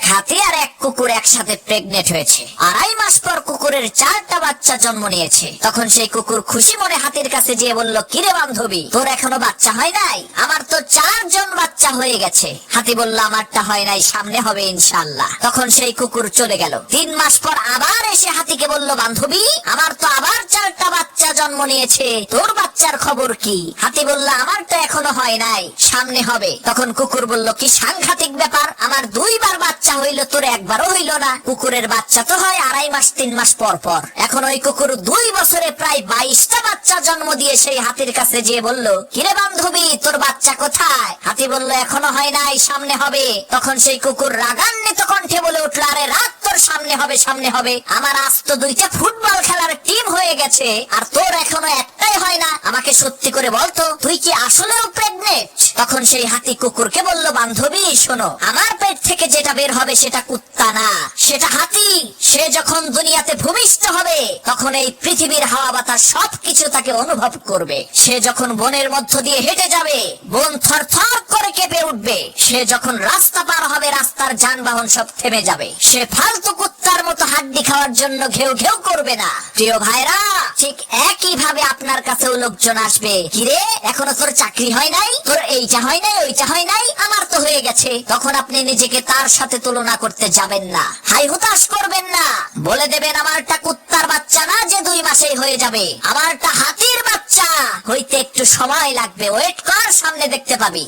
হাতি আর এক কুকুর একসাথে প্রেগনেন্ট হয়েছে। 2.5 মাস পর কুকুরের 4টা বাচ্চা জন্ম নিয়েছে। তখন সেই কুকুর খুশি মনে হাতির কাছে যেয়ে বলল, কিরে বান্ধবী, তোর এখনো বাচ্চা হয় নাই? আমার তো 4 জন বাচ্চা হয়ে গেছে। হাতি বলল, আমারটা হয় নাই, সামনে হবে ইনশাআল্লাহ। তখন সেই কুকুর চলে গেল। 3 মাস পর আবার এসে হাতিকে বলল, বান্ধবী, আমার তো আবার 4টা বাচ্চা জন্ম নিয়েছে, তোর বাচ্চার খবর কি? হাতি বলল, আমার তো এখনো হয় নাই, সামনে হবে। তখন কুকুর বলল, কি সাংঘাতিক ব্যাপার, আমার 2 বার বাচ্চা হইল, তোর একবারও হইল না। কুকুরের বাচ্চা তো হয় 2.5 মাস 3 মাস পর পর। এখন ওই কুকুর 2 বছরে প্রায় 22টা বাচ্চা জন্ম দিয়ে সেই হাতির কাছে যেয়ে বলল, কিরে বান্ধবী, তোর বাচ্চা কোথায়? হাতি বলল, এখনো হয় নাই, সামনে হবে। তখন সেই কুকুর রাগান্বিত কণ্ঠে বলে উঠল, আরে রাত, তোর সামনে হবে, সামনে হবে। আমার আজ তো 2টা ফুটবল খেলার টিম হয়ে গেছে, আর তোর এখনো একটাই হয় না। আমাকে সত্যি করে বলতো, তুই কি আসলেও প্রেগনেন্ট? তখন সেই হাতি কুকুরকে বলল, বান্ধবী শোনো, আমার পেট থেকে যেটা বের হবে সেটা কুত্তা না, সেটা হাতি। সে যখন দুনিয়াতে ভূমিষ্ঠ হবে তখন এই পৃথিবীর হাওয়া বাতাস সবকিছু তাকে অনুভব করবে। সে যখন বনের মধ্য দিয়ে হেঁটে যাবে, বন থরথর করে কেঁপে উঠবে। সে যখন রাস্তা পার হবে, রাস্তার যানবাহন সব থেমে যাবে। সে ফালতু কুত্তার মতো হাড্ডি খাওয়ার জন্য ঘেউ ঘেউ করবে না। প্রিয় ভাইরা, ঠিক একই ভাবে আপনার কাছেও লোকজন আসবে, কিরে এখনো তোর চাকরি হয় নাই, তোর এইটা হয় নাই, ওইটা হয় নাই, আমার তো হয়ে গেছে। তখন আপনি নিজেকে তার সাথে তুলনা করতে যাবেন না, হাই হুতাশ করবেন না। বলে দেবেন, আমারটা কুত্তার বাচ্চা না যে 2 মাসেই হয়ে যাবে, আমারটা হাতির বাচ্চা, হইতে একটু সময় লাগবে, ওয়েট কর, সামনে দেখতে পাবি।